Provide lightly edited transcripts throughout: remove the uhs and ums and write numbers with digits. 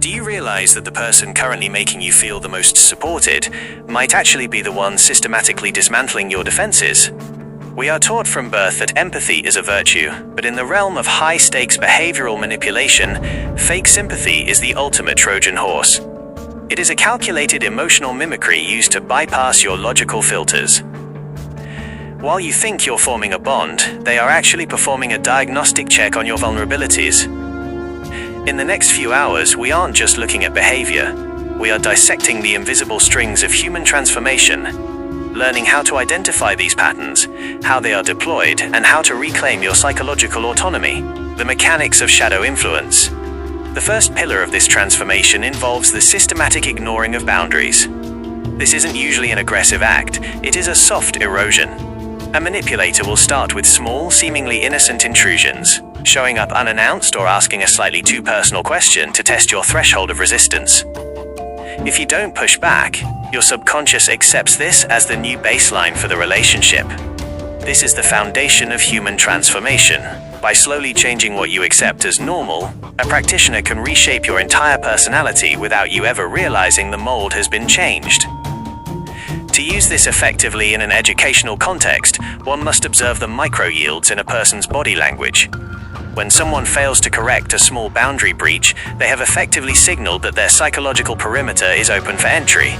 Do you realize that the person currently making you feel the most supported might actually be the one systematically dismantling your defenses? We are taught from birth that empathy is a virtue, but in the realm of high-stakes behavioral manipulation, fake sympathy is the ultimate Trojan horse. It is a calculated emotional mimicry used to bypass your logical filters. While you think you're forming a bond, they are actually performing a diagnostic check on your vulnerabilities. In the next few hours, we aren't just looking at behavior. We are dissecting the invisible strings of human transformation, learning how to identify these patterns, how they are deployed, and how to reclaim your psychological autonomy. The mechanics of shadow influence. The first pillar of this transformation involves the systematic ignoring of boundaries. This isn't usually an aggressive act, it is a soft erosion. A manipulator will start with small, seemingly innocent intrusions, showing up unannounced or asking a slightly too personal question to test your threshold of resistance. If you don't push back, your subconscious accepts this as the new baseline for the relationship. This is the foundation of human transformation. By slowly changing what you accept as normal, a practitioner can reshape your entire personality without you ever realizing the mold has been changed. To use this effectively in an educational context, one must observe the micro-yields in a person's body language. When someone fails to correct a small boundary breach, they have effectively signaled that their psychological perimeter is open for entry.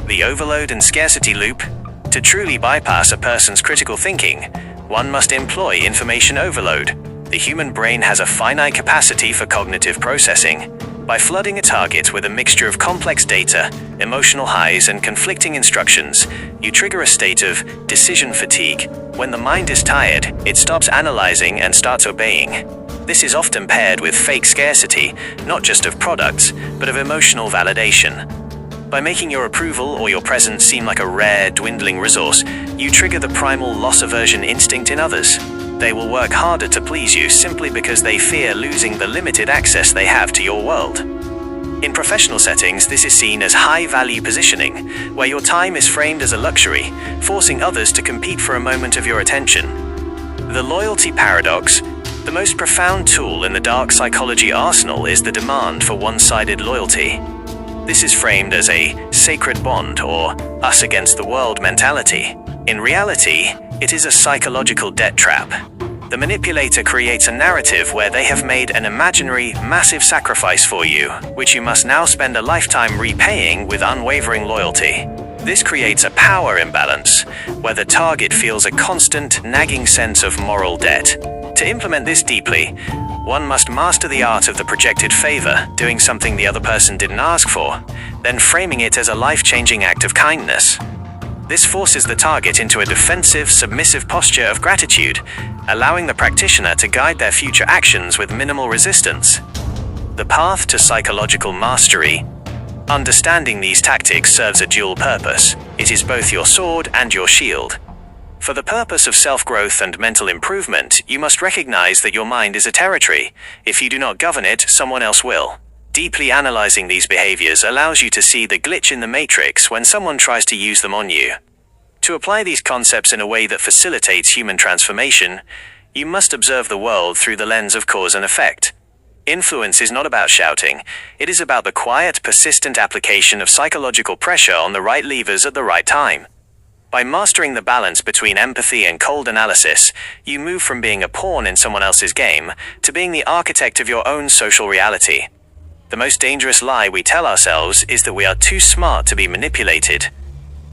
The overload and scarcity loop. To truly bypass a person's critical thinking, one must employ information overload. The human brain has a finite capacity for cognitive processing. By flooding a target with a mixture of complex data, emotional highs, and conflicting instructions, you trigger a state of decision fatigue. When the mind is tired, it stops analyzing and starts obeying. This is often paired with fake scarcity, not just of products, but of emotional validation. By making your approval or your presence seem like a rare, dwindling resource, you trigger the primal loss aversion instinct in others. They will work harder to please you simply because they fear losing the limited access they have to your world. In professional settings, this is seen as high-value positioning, where your time is framed as a luxury, forcing others to compete for a moment of your attention. The loyalty paradox. The most profound tool in the dark psychology arsenal is the demand for one-sided loyalty. This is framed as a sacred bond or us against the world mentality. In reality, it is a psychological debt trap. The manipulator creates a narrative where they have made an imaginary, massive sacrifice for you, which you must now spend a lifetime repaying with unwavering loyalty. This creates a power imbalance, where the target feels a constant, nagging sense of moral debt. To implement this deeply, one must master the art of the projected favor, doing something the other person didn't ask for, then framing it as a life-changing act of kindness. This forces the target into a defensive, submissive posture of gratitude, allowing the practitioner to guide their future actions with minimal resistance. The path to psychological mastery. Understanding these tactics serves a dual purpose. It is both your sword and your shield. For the purpose of self-growth and mental improvement, you must recognize that your mind is a territory. If you do not govern it, someone else will. Deeply analyzing these behaviors allows you to see the glitch in the matrix when someone tries to use them on you. To apply these concepts in a way that facilitates human transformation, you must observe the world through the lens of cause and effect. Influence is not about shouting, it is about the quiet, persistent application of psychological pressure on the right levers at the right time. By mastering the balance between empathy and cold analysis, you move from being a pawn in someone else's game to being the architect of your own social reality. The most dangerous lie we tell ourselves is that we are too smart to be manipulated.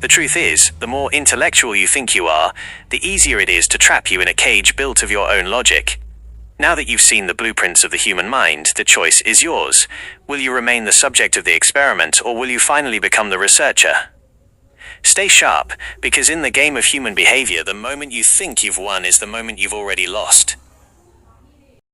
The truth is, the more intellectual you think you are, the easier it is to trap you in a cage built of your own logic. Now that you've seen the blueprints of the human mind, the choice is yours. Will you remain the subject of the experiment, or will you finally become the researcher? Stay sharp, because in the game of human behavior, the moment you think you've won is the moment you've already lost.